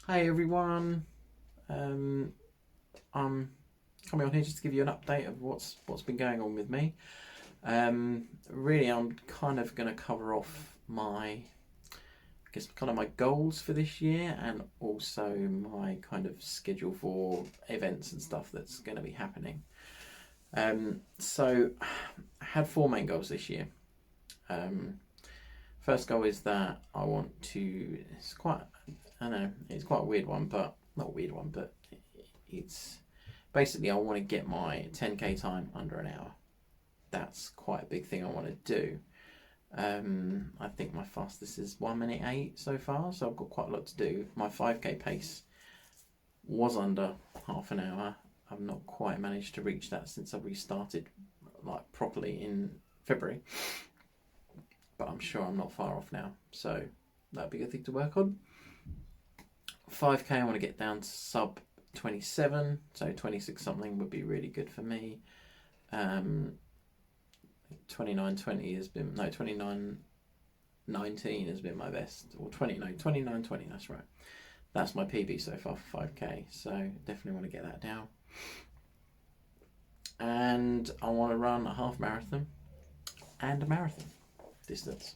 Hi everyone. I'm coming on here just to give you an update of what's been going on with me. Really, I'm kind of going to cover off my goals for this year, and also my kind of schedule for events and stuff that's going to be happening. So I had four main goals this year. First goal is that I want to. It's quite a weird one, but not a weird one, but it's basically I want to get my 10k time under an hour. That's quite a big thing I want to do. I think my fastest is 1 minute 8 so far, so I've got quite a lot to do. My 5k pace was under half an hour. I've not quite managed to reach that since I restarted like properly in February, but I'm sure I'm not far off now, so that'd be a good thing to work on. 5k I want to get down to sub 27, so 26 something would be really good for me. 29:20 has been, no, 29:19 has been my best, or 29:20, that's right. That's my PB so far for 5k, so definitely want to get that down. And I want to run a half marathon and a marathon distance.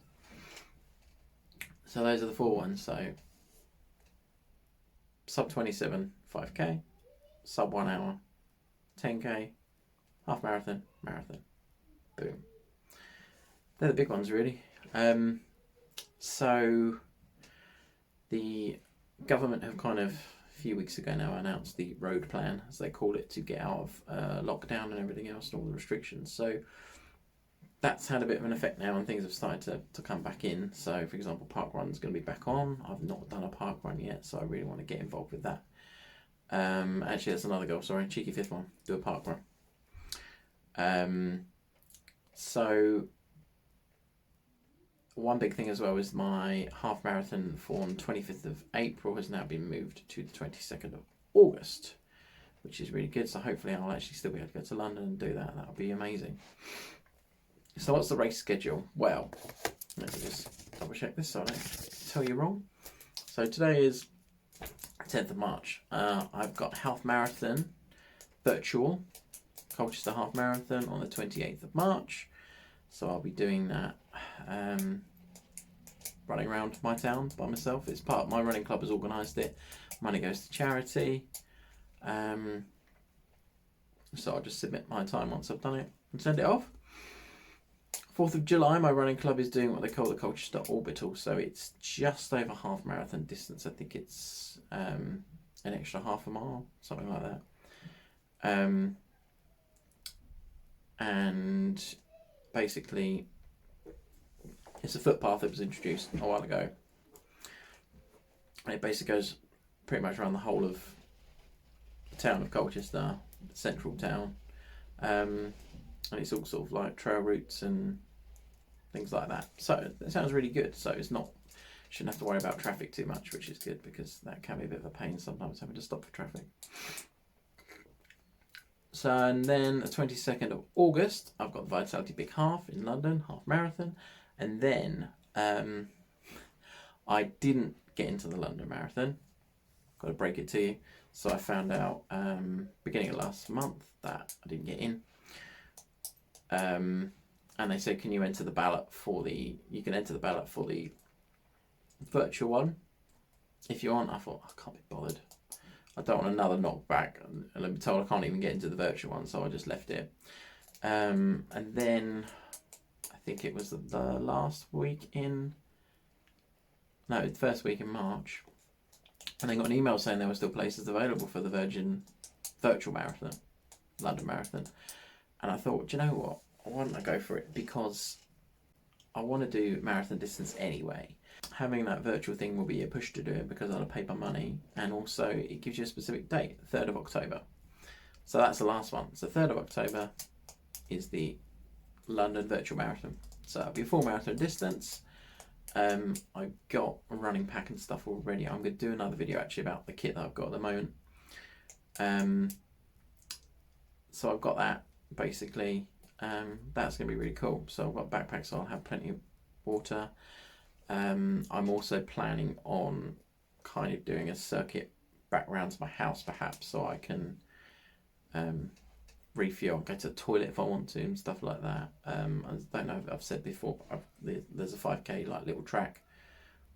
So those are the four ones. So sub 27 5k, sub 1 hour 10k, half marathon, marathon. Boom. They're the big ones, really. So the government have kind of a few weeks ago now announced the road plan, as they call it, to get out of lockdown and everything else and all the restrictions. So that's had a bit of an effect now, and things have started to come back in. So, for example, park run's going to be back on. I've not done a park run yet, so I really want to get involved with that. Actually, that's another goal. Sorry, cheeky fifth one. Do a park run. So one big thing as well is my half marathon from 25th of April has now been moved to the 22nd of August, which is really good. So hopefully I'll actually still be able to go to London and do that. That'll be amazing. So what's the race schedule? Well, let me just double check this so I don't tell you wrong. So today is 10th of March. I've got half marathon virtual, Colchester half marathon on the 28th of March. So I'll be doing that, running around my town by myself. It's part of my running club has organised it. Money goes to charity. So I'll just submit my time once I've done it and send it off. 4th of July, my running club is doing what they call the Colchester Orbital. So it's just over half marathon distance. I think it's an extra half a mile, something like that. And basically, it's a footpath that was introduced a while ago. And it basically goes pretty much around the whole of the town of Colchester, central town. And it's all sort of like trail routes and things like that. So it sounds really good. So it's not, shouldn't have to worry about traffic too much, which is good, because that can be a bit of a pain sometimes, having to stop for traffic. So, and then the 22nd of August, I've got the Vitality Big Half in London, half marathon. And then I didn't get into the London Marathon. Got to break it to you. So I found out beginning of last month that I didn't get in. And they said, can you enter the ballot for you can enter the ballot for the virtual one if you want. I thought, I can't be bothered. I don't want another knockback. And I'm told I can't even get into the virtual one, so I just left it. And then I think it was the first week in March, and I got an email saying there were still places available for the Virgin Virtual Marathon, London Marathon. And I thought, do you know what? Why don't I go for it? Because I want to do marathon distance anyway. Having that virtual thing will be a push to do it because I'll pay my money, and also it gives you a specific date, 3rd of October. So that's the last one. So 3rd of October is the London Virtual Marathon. So it'll be a full marathon distance. I've got a running pack and stuff already. I'm going to do another video actually about the kit that I've got at the moment. So I've got that basically. That's going to be really cool. So I've got backpacks, so I'll have plenty of water. I'm also planning on kind of doing a circuit back round to my house perhaps, so I can refuel, go to the toilet if I want to and stuff like that. I don't know if I've said before, but there's a 5k like little track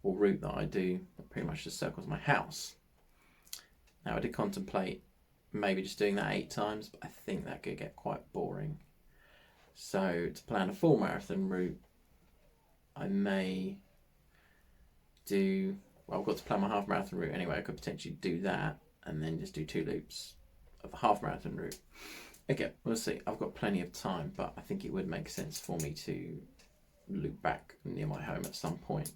or route that I do that pretty much just circles my house. Now I did contemplate maybe just doing that 8 times, but I think that could get quite boring. So to plan a full marathon route, I may do, well, I've got to plan my half marathon route anyway. I could potentially do that and then just do 2 loops of the half marathon route. Okay, we'll see. I've got plenty of time, but I think it would make sense for me to loop back near my home at some point,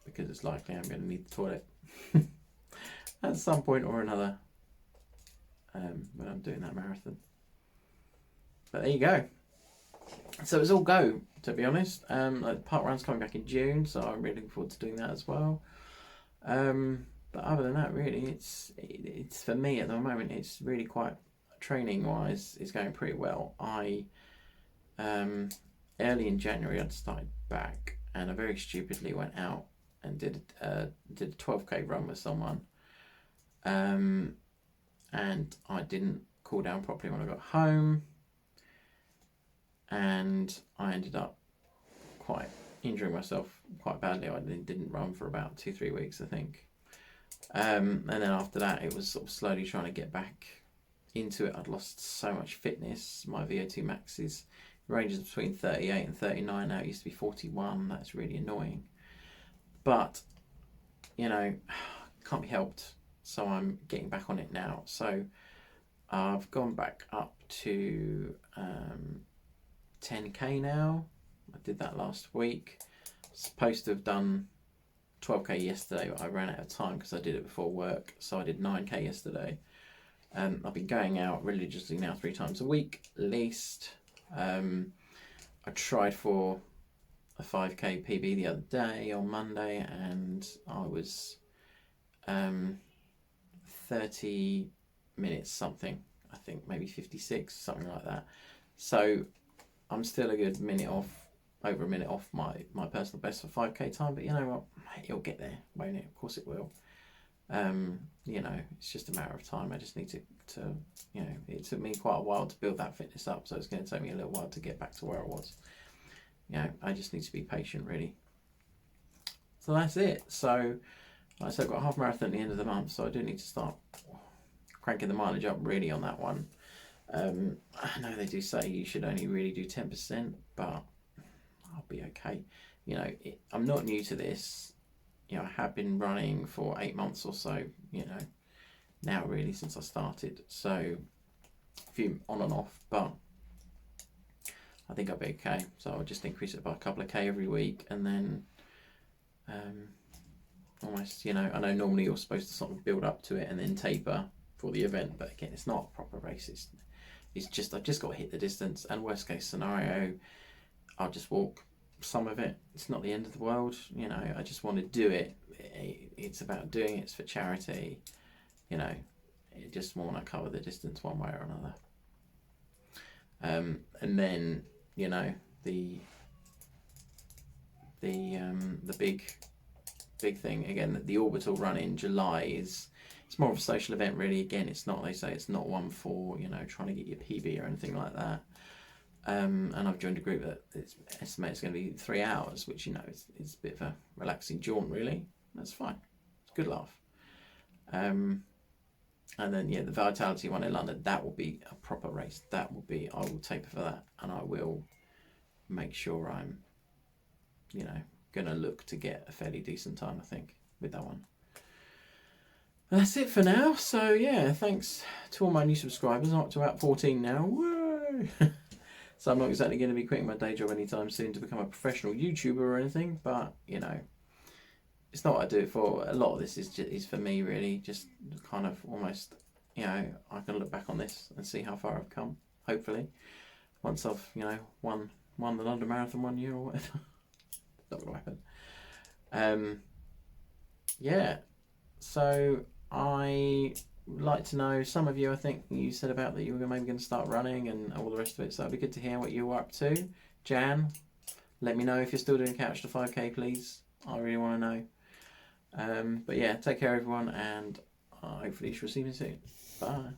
because it's likely I'm going to need the toilet at some point or another when I'm doing that marathon. But there you go. So it's all go, to be honest. The park run's coming back in June, so I'm really looking forward to doing that as well. But other than that, really, it's for me at the moment. It's really quite, training wise, it's going pretty well. I early in January I'd started back, and I very stupidly went out and did a 12k run with someone, and I didn't cool down properly when I got home, and I ended up quite injuring myself quite badly. I didn't run for about 2-3 weeks, I think. And then after that, it was sort of slowly trying to get back into it. I'd lost so much fitness. My VO2 max ranges between 38 and 39 now. It used to be 41. That's really annoying. But, you know, can't be helped. So I'm getting back on it now. So I've gone back up to 10k now. I did that last week. Supposed to have done 12k yesterday, but I ran out of time because I did it before work, so I did 9k yesterday. I've been going out religiously now 3 times a week at least. I tried for a 5k PB the other day on Monday, and I was 30 minutes something, I think maybe 56, something like that. So I'm still a good minute off, over a minute off my personal best for 5k time, but you know what, it'll get there, won't it? Of course it will. You know, it's just a matter of time. I just need to you know, it took me quite a while to build that fitness up, so it's going to take me a little while to get back to where I was. You know, I just need to be patient, really. So that's it. So like I said, I've got a half marathon at the end of the month, so I do need to start cranking the mileage up really on that one. I know they do say you should only really do 10%, but I'll be okay. You know, I'm not new to this. You know, I have been running for 8 months or so, you know, now really since I started. So a few on and off, but I think I'll be okay. So I'll just increase it by a couple of k every week, and then almost, you know, I know normally you're supposed to sort of build up to it and then taper for the event, but again, it's not a proper race. It's just, I've just got to hit the distance, and worst case scenario, I'll just walk some of it. It's not the end of the world, you know. I just want to do it. It's about doing it. It's for charity, you know. I just want to cover the distance one way or another. And then, you know, the big thing again, the Orbital run in July it's more of a social event really. Again, it's not, they say it's not one for, you know, trying to get your PB or anything like that. And I've joined a group that estimates it's going to be 3 hours, which, you know, it's a bit of a relaxing jaunt really. That's fine. It's a good laugh. And then, yeah, the Vitality one in London, that will be a proper race. That will be, I will taper for that, and I will make sure I'm, you know, going to look to get a fairly decent time, I think, with that one. And that's it for now. So, yeah, thanks to all my new subscribers. I'm up to about 14 now. Woo! So I'm not exactly going to be quitting my day job anytime soon to become a professional YouTuber or anything, but, you know, it's not what I do it for. A lot of this is for me, really. Just kind of almost, you know, I can look back on this and see how far I've come, hopefully. Once I've, you know, won the London Marathon 1 year or whatever. Not going to happen. Yeah, so I would like to know, some of you, I think you said about that you were maybe going to start running and all the rest of it, so it'd be good to hear what you were up to. Jan, let me know if you're still doing Couch to 5k, please. I really want to know. But yeah, take care everyone, and hopefully she'll see me soon. Bye.